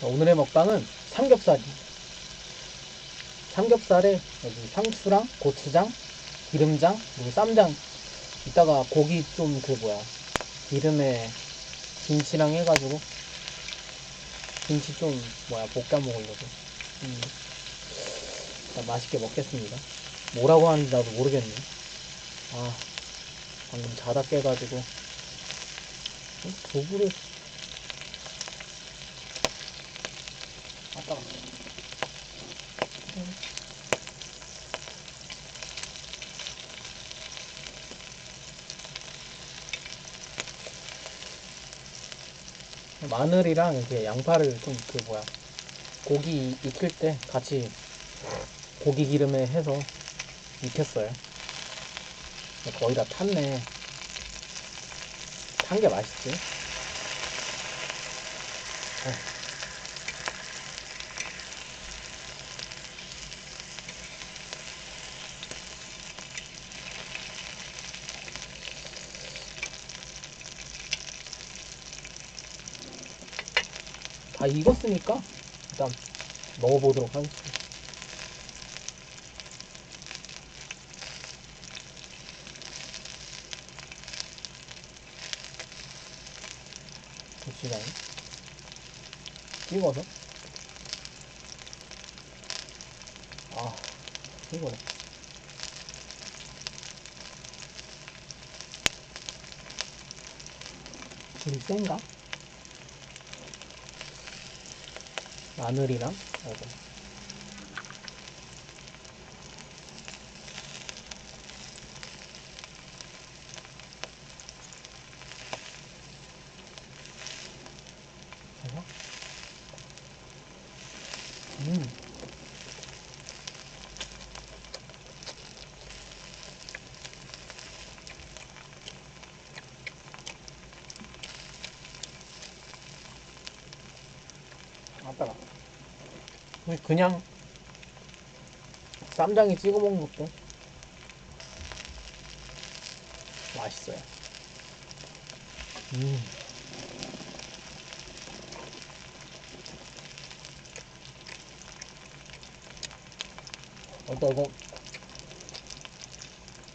오늘의 먹방은 삼겹살이. 삼겹살에 여기 상추랑 고추장, 기름장, 그리고 쌈장. 이따가 고기 좀 기름에 김치랑 해가지고 김치 좀 볶아 먹으려고. 일단 맛있게 먹겠습니다. 뭐라고 하는지 나도 모르겠네. 아, 방금 자다 깨가지고 두부를 아까 마늘이랑 이렇게 양파를 좀 고기 익힐 때 같이 고기 기름에 해서 익혔어요. 거의 다 탔네. 탄 게 맛있지. 다 익었으니까 일단 먹어보도록 하겠습니다. 고추장 찍어서 이거네. 불이 센가? 마늘이랑 이거 해서 아따가 그냥 쌈장에 찍어 먹는 것도 맛있어요. 이거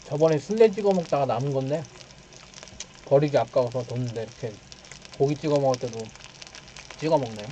저번에 순대 찍어 먹다가 남은 건데 버리기 아까워서 뒀는데 이렇게 고기 찍어 먹을 때도 찍어 먹네요.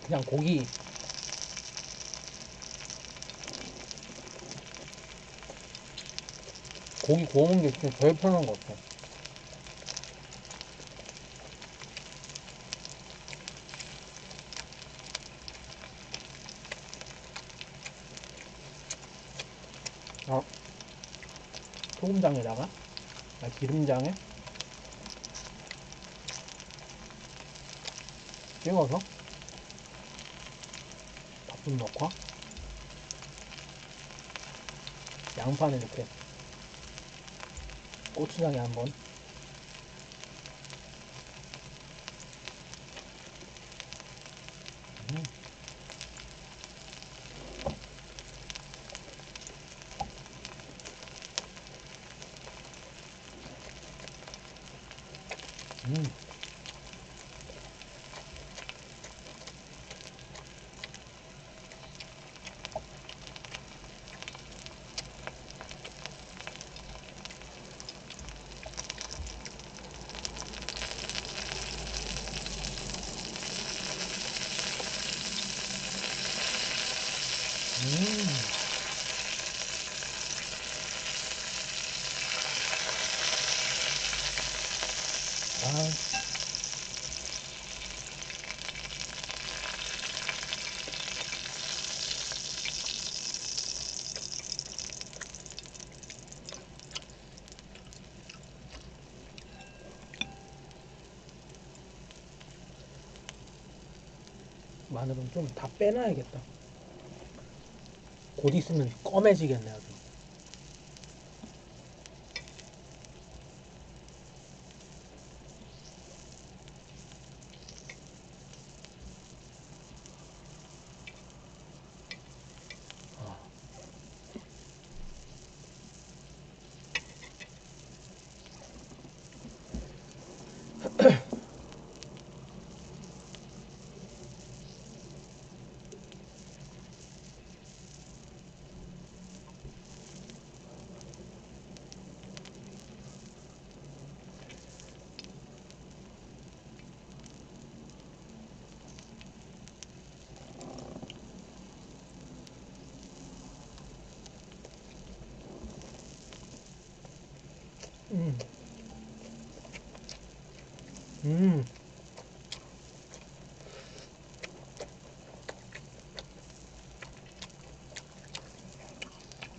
그냥 고기 구워 먹는 게 진짜 제일 편한 것 같아. 소금장에다가 기름장에 찍어서 밥 좀 넣고 양파는 이렇게 고추장에 한번 음. 음. 아, 마늘은 좀 다 빼놔야겠다. 곧 있으면 검해지겠네 아주. 음. 음.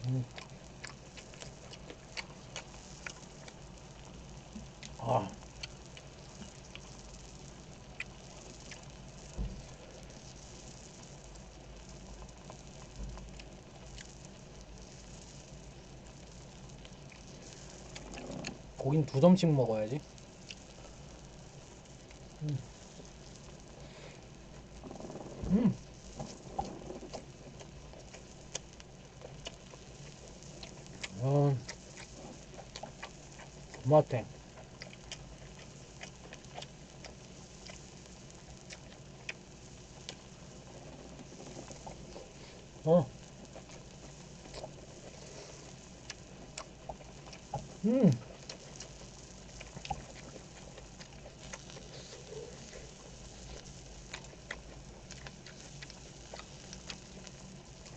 음. 아. 고긴 2점씩 먹어야지. 음. 음. 어, 토마토. 어. 음.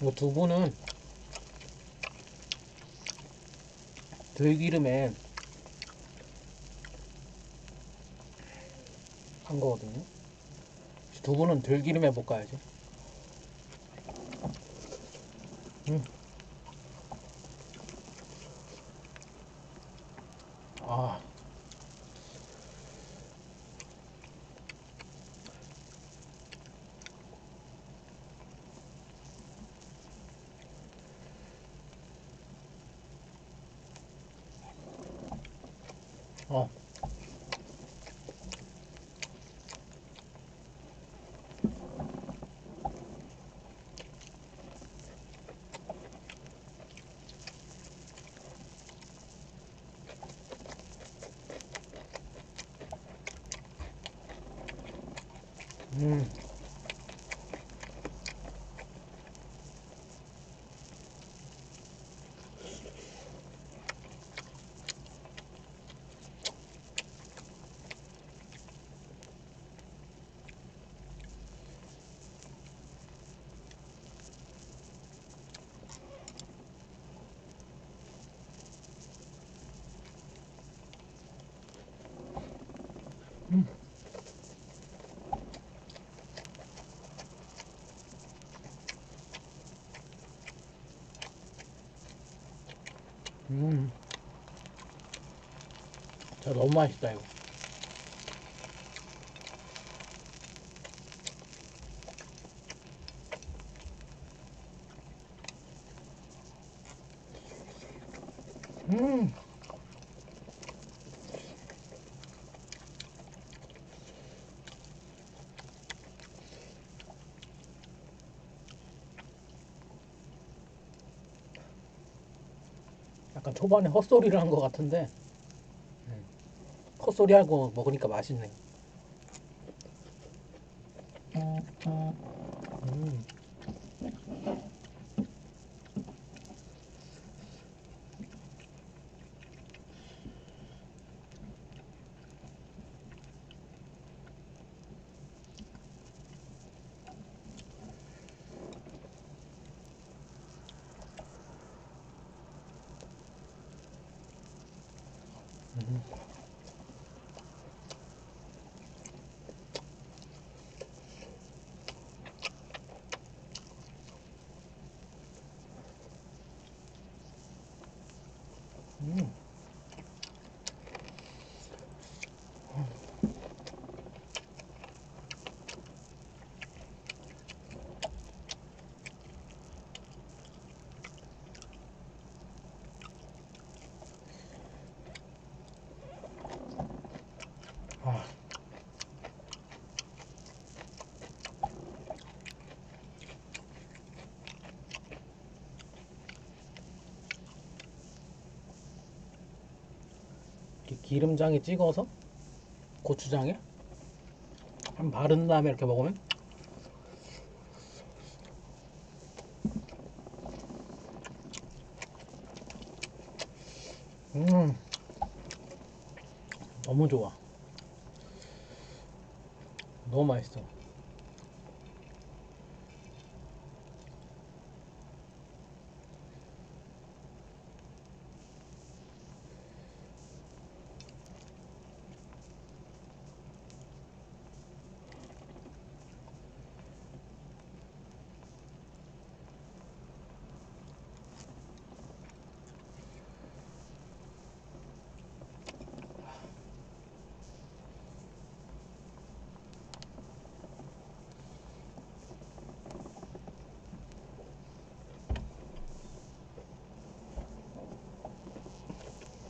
이거 두부는 들기름에 한 거거든요. 두부는 들기름에 볶아야지. 음. 아. 어. 음. 음. 음. 자, 너무 맛있다 이거. 음. 약간 초반에 헛소리를 한 것 같은데 헛소리 하고 먹으니까 맛있네. 음. 음. 아, 이렇게 기름장에 찍어서 고추장에 한 바른 다음에 이렇게 먹으면 너무 좋아. 너무 맛있어.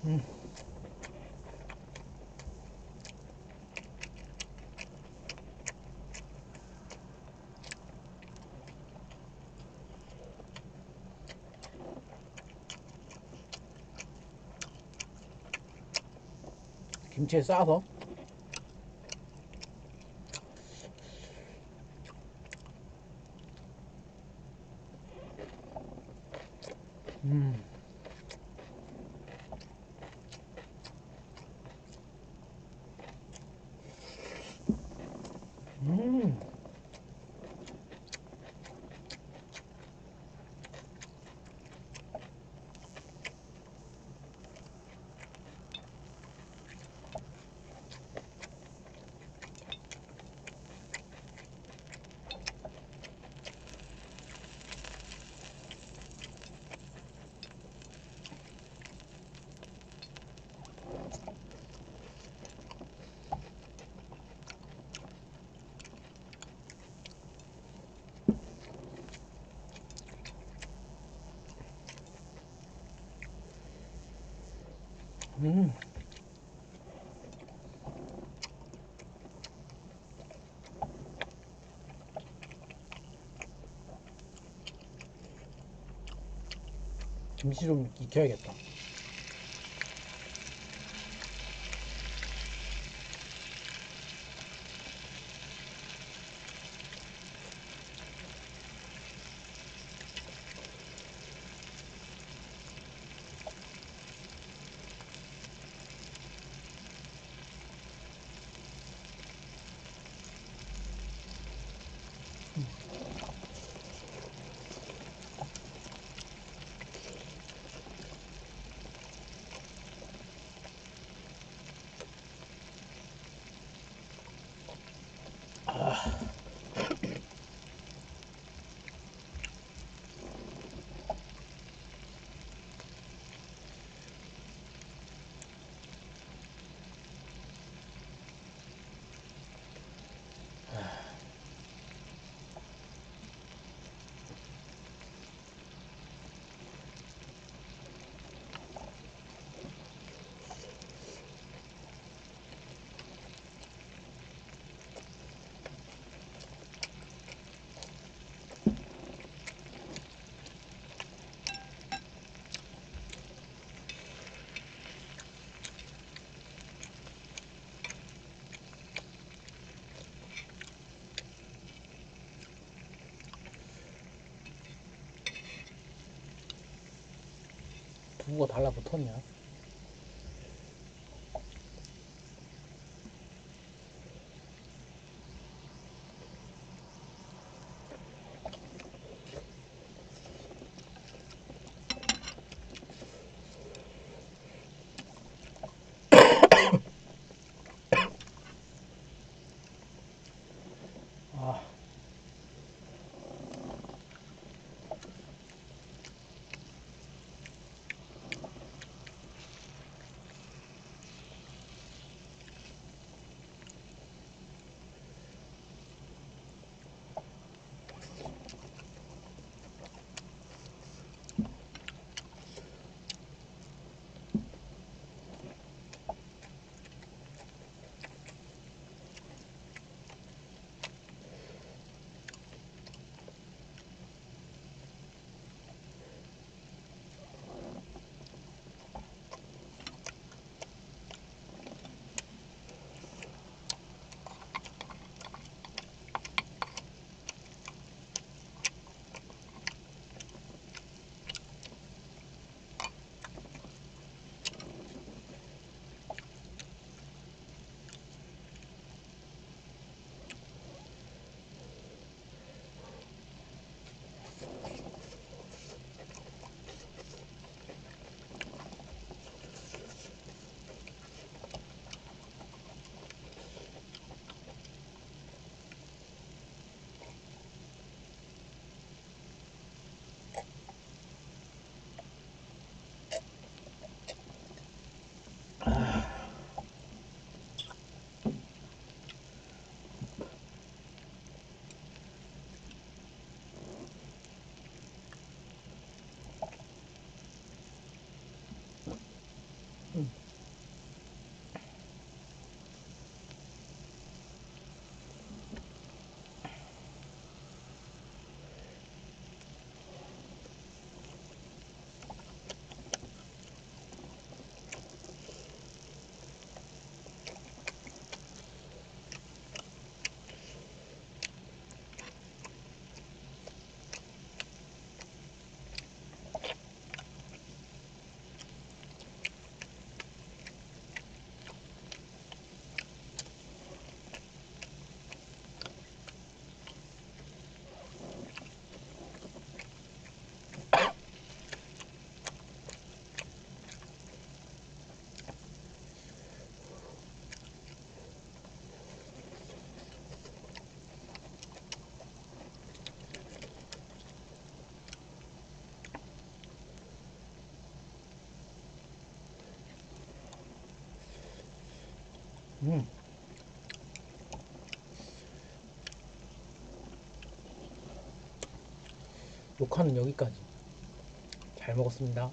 음. 김치에 싸서 음. 음. 음. 김치 좀 익혀야겠다. 두부가 달라붙었냐? 아, 음. 녹화는 여기까지. 잘 먹었습니다.